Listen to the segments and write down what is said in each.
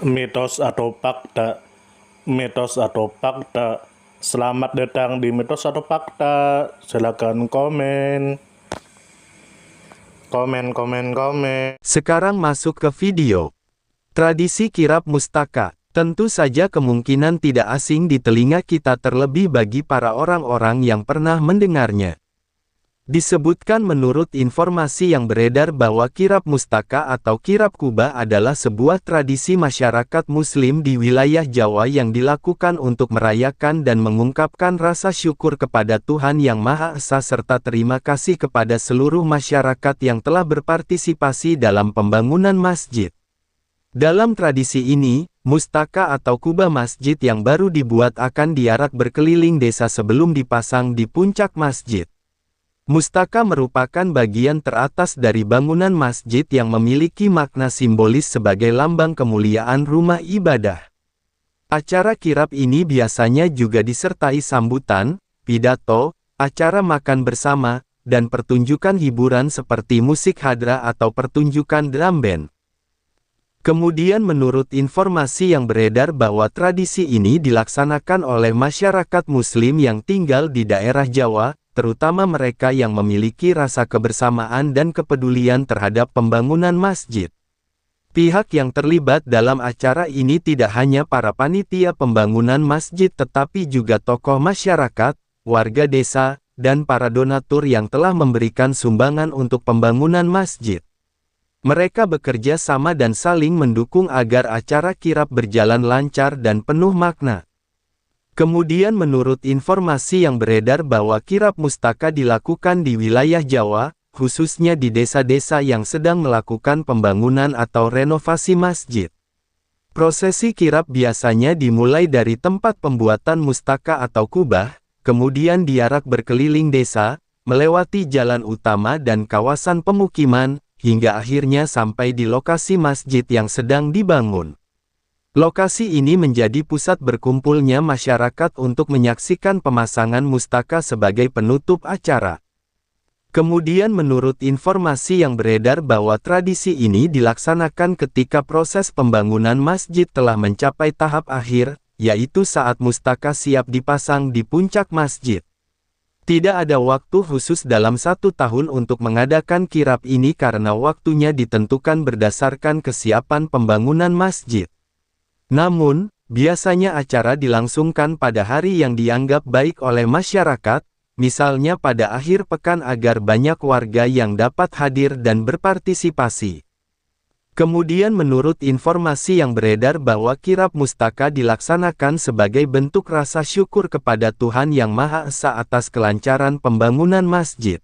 Mitos atau fakta? Mitos atau fakta? Selamat datang di Mitos atau Fakta. Silakan komen. Komen. Sekarang masuk ke video. Tradisi kirap mustaka. Tentu saja kemungkinan tidak asing di telinga kita, terlebih bagi para orang-orang yang pernah mendengarnya. Disebutkan menurut informasi yang beredar bahwa kirap mustaka atau kirap kuba adalah sebuah tradisi masyarakat muslim di wilayah Jawa yang dilakukan untuk merayakan dan mengungkapkan rasa syukur kepada Tuhan Yang Maha Esa serta terima kasih kepada seluruh masyarakat yang telah berpartisipasi dalam pembangunan masjid. Dalam tradisi ini, mustaka atau kuba masjid yang baru dibuat akan diarak berkeliling desa sebelum dipasang di puncak masjid. Mustaka merupakan bagian teratas dari bangunan masjid yang memiliki makna simbolis sebagai lambang kemuliaan rumah ibadah. Acara kirap ini biasanya juga disertai sambutan, pidato, acara makan bersama, dan pertunjukan hiburan seperti musik hadra atau pertunjukan drum band. Kemudian menurut informasi yang beredar bahwa tradisi ini dilaksanakan oleh masyarakat muslim yang tinggal di daerah Jawa, terutama mereka yang memiliki rasa kebersamaan dan kepedulian terhadap pembangunan masjid. Pihak yang terlibat dalam acara ini tidak hanya para panitia pembangunan masjid tetapi juga tokoh masyarakat, warga desa, dan para donatur yang telah memberikan sumbangan untuk pembangunan masjid. Mereka bekerja sama dan saling mendukung agar acara kirap berjalan lancar dan penuh makna. Kemudian menurut informasi yang beredar bahwa kirap mustaka dilakukan di wilayah Jawa, khususnya di desa-desa yang sedang melakukan pembangunan atau renovasi masjid. Prosesi kirap biasanya dimulai dari tempat pembuatan mustaka atau kubah, kemudian diarak berkeliling desa, melewati jalan utama dan kawasan pemukiman, hingga akhirnya sampai di lokasi masjid yang sedang dibangun. Lokasi ini menjadi pusat berkumpulnya masyarakat untuk menyaksikan pemasangan mustaka sebagai penutup acara. Kemudian menurut informasi yang beredar bahwa tradisi ini dilaksanakan ketika proses pembangunan masjid telah mencapai tahap akhir, yaitu saat mustaka siap dipasang di puncak masjid. Tidak ada waktu khusus dalam 1 tahun untuk mengadakan kirap ini karena waktunya ditentukan berdasarkan kesiapan pembangunan masjid. Namun, biasanya acara dilangsungkan pada hari yang dianggap baik oleh masyarakat, misalnya pada akhir pekan agar banyak warga yang dapat hadir dan berpartisipasi. Kemudian menurut informasi yang beredar bahwa kirap mustaka dilaksanakan sebagai bentuk rasa syukur kepada Tuhan Yang Maha Esa atas kelancaran pembangunan masjid.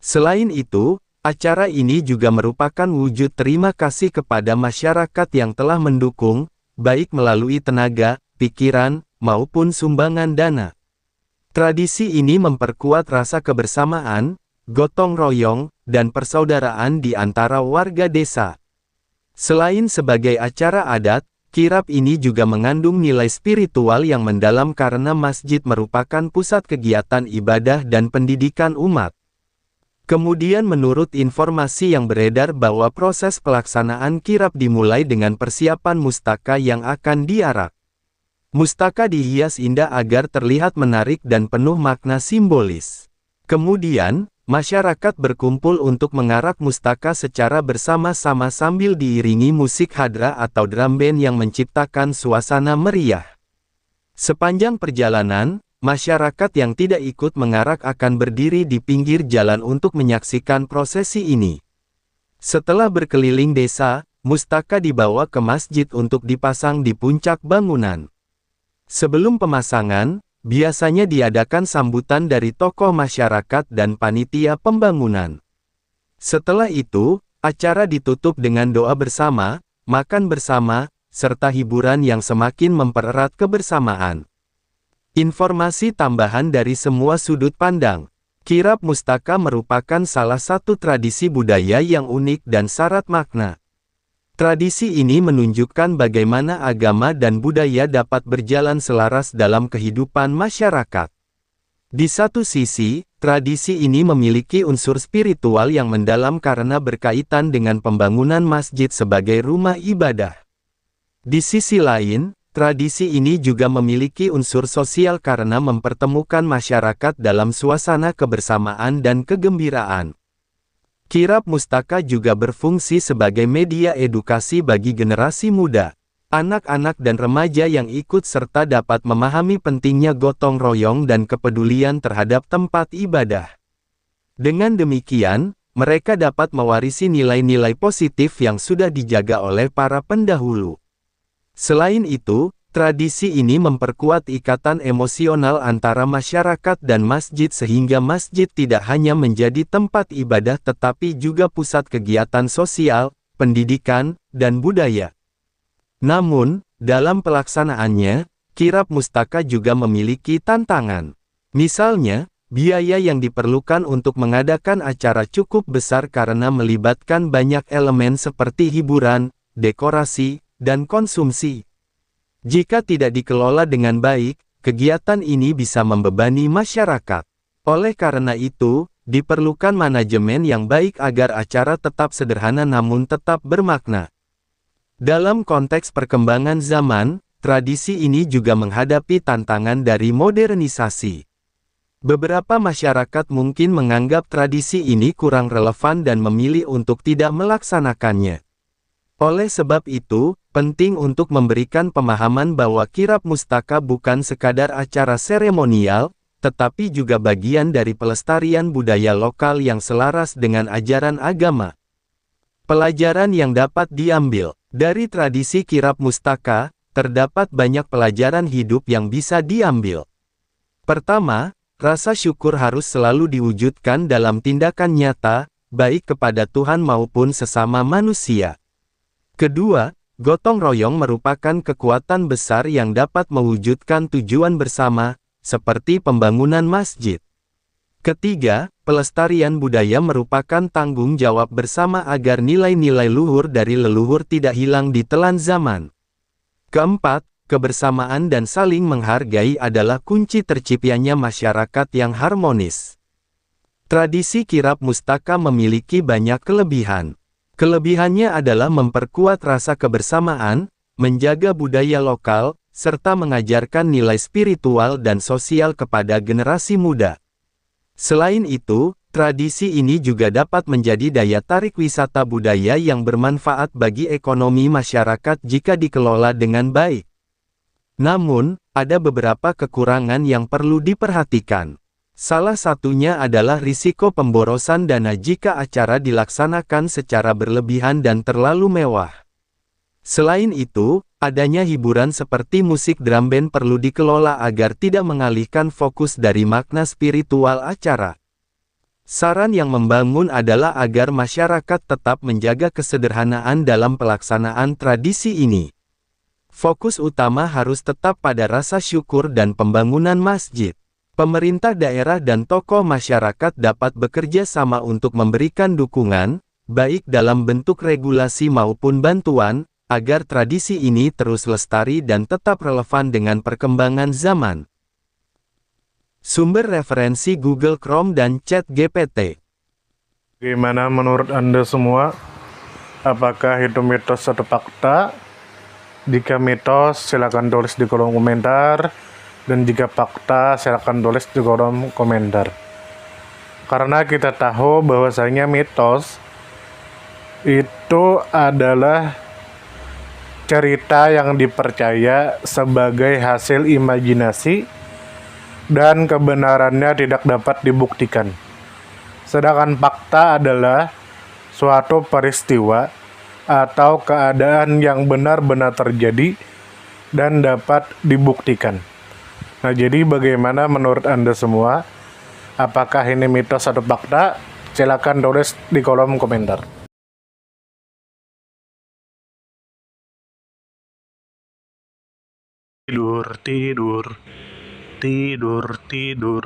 Selain itu, acara ini juga merupakan wujud terima kasih kepada masyarakat yang telah mendukung, baik melalui tenaga, pikiran, maupun sumbangan dana. Tradisi ini memperkuat rasa kebersamaan, gotong royong, dan persaudaraan di antara warga desa. Selain sebagai acara adat, kirap ini juga mengandung nilai spiritual yang mendalam karena masjid merupakan pusat kegiatan ibadah dan pendidikan umat. Kemudian menurut informasi yang beredar bahwa proses pelaksanaan kirap dimulai dengan persiapan mustaka yang akan diarak. Mustaka dihias indah agar terlihat menarik dan penuh makna simbolis. Kemudian, masyarakat berkumpul untuk mengarak mustaka secara bersama-sama sambil diiringi musik hadra atau drum band yang menciptakan suasana meriah. Sepanjang perjalanan, masyarakat yang tidak ikut mengarak akan berdiri di pinggir jalan untuk menyaksikan prosesi ini. Setelah berkeliling desa, mustaka dibawa ke masjid untuk dipasang di puncak bangunan. Sebelum pemasangan, biasanya diadakan sambutan dari tokoh masyarakat dan panitia pembangunan. Setelah itu, acara ditutup dengan doa bersama, makan bersama, serta hiburan yang semakin mempererat kebersamaan. Informasi tambahan dari semua sudut pandang. Kirap mustaka merupakan salah satu tradisi budaya yang unik dan syarat makna. Tradisi ini menunjukkan bagaimana agama dan budaya dapat berjalan selaras dalam kehidupan masyarakat. Di satu sisi, tradisi ini memiliki unsur spiritual yang mendalam karena berkaitan dengan pembangunan masjid sebagai rumah ibadah. Di sisi lain, tradisi ini juga memiliki unsur sosial karena mempertemukan masyarakat dalam suasana kebersamaan dan kegembiraan. Kirab Mustaka juga berfungsi sebagai media edukasi bagi generasi muda. Anak-anak dan remaja yang ikut serta dapat memahami pentingnya gotong royong dan kepedulian terhadap tempat ibadah. Dengan demikian, mereka dapat mewarisi nilai-nilai positif yang sudah dijaga oleh para pendahulu. Selain itu, tradisi ini memperkuat ikatan emosional antara masyarakat dan masjid sehingga masjid tidak hanya menjadi tempat ibadah tetapi juga pusat kegiatan sosial, pendidikan, dan budaya. Namun, dalam pelaksanaannya, kirab mustaka juga memiliki tantangan. Misalnya, biaya yang diperlukan untuk mengadakan acara cukup besar karena melibatkan banyak elemen seperti hiburan, dekorasi, dan konsumsi. Jika tidak dikelola dengan baik, kegiatan ini bisa membebani masyarakat. Oleh karena itu, diperlukan manajemen yang baik agar acara tetap sederhana namun tetap bermakna. Dalam konteks perkembangan zaman, tradisi ini juga menghadapi tantangan dari modernisasi. Beberapa masyarakat mungkin menganggap tradisi ini kurang relevan dan memilih untuk tidak melaksanakannya. Oleh sebab itu, penting untuk memberikan pemahaman bahwa kirab mustaka bukan sekadar acara seremonial, tetapi juga bagian dari pelestarian budaya lokal yang selaras dengan ajaran agama. Pelajaran yang dapat diambil dari tradisi kirab mustaka, terdapat banyak pelajaran hidup yang bisa diambil. Pertama, rasa syukur harus selalu diwujudkan dalam tindakan nyata, baik kepada Tuhan maupun sesama manusia. Kedua, gotong royong merupakan kekuatan besar yang dapat mewujudkan tujuan bersama, seperti pembangunan masjid. Ketiga, pelestarian budaya merupakan tanggung jawab bersama agar nilai-nilai luhur dari leluhur tidak hilang di telan zaman. Keempat, kebersamaan dan saling menghargai adalah kunci terciptanya masyarakat yang harmonis. Tradisi kirab mustaka memiliki banyak kelebihan. Kelebihannya adalah memperkuat rasa kebersamaan, menjaga budaya lokal, serta mengajarkan nilai spiritual dan sosial kepada generasi muda. Selain itu, tradisi ini juga dapat menjadi daya tarik wisata budaya yang bermanfaat bagi ekonomi masyarakat jika dikelola dengan baik. Namun, ada beberapa kekurangan yang perlu diperhatikan. Salah satunya adalah risiko pemborosan dana jika acara dilaksanakan secara berlebihan dan terlalu mewah. Selain itu, adanya hiburan seperti musik drum band perlu dikelola agar tidak mengalihkan fokus dari makna spiritual acara. Saran yang membangun adalah agar masyarakat tetap menjaga kesederhanaan dalam pelaksanaan tradisi ini. Fokus utama harus tetap pada rasa syukur dan pembangunan masjid. Pemerintah daerah dan tokoh masyarakat dapat bekerja sama untuk memberikan dukungan, baik dalam bentuk regulasi maupun bantuan, agar tradisi ini terus lestari dan tetap relevan dengan perkembangan zaman. Sumber referensi Google Chrome dan ChatGPT. Gimana menurut Anda semua? Apakah itu mitos atau fakta? Jika mitos, silakan tulis di kolom komentar. Dan jika fakta, silakan tulis di kolom komentar. Karena kita tahu bahwasanya mitos itu adalah cerita yang dipercaya sebagai hasil imajinasi dan kebenarannya tidak dapat dibuktikan. Sedangkan fakta adalah suatu peristiwa atau keadaan yang benar-benar terjadi dan dapat dibuktikan. Nah, jadi bagaimana menurut Anda semua? Apakah ini mitos atau fakta? Silakan tulis di kolom komentar. Tidur, tidur, tidur, tidur.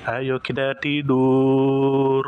Ayo kita tidur.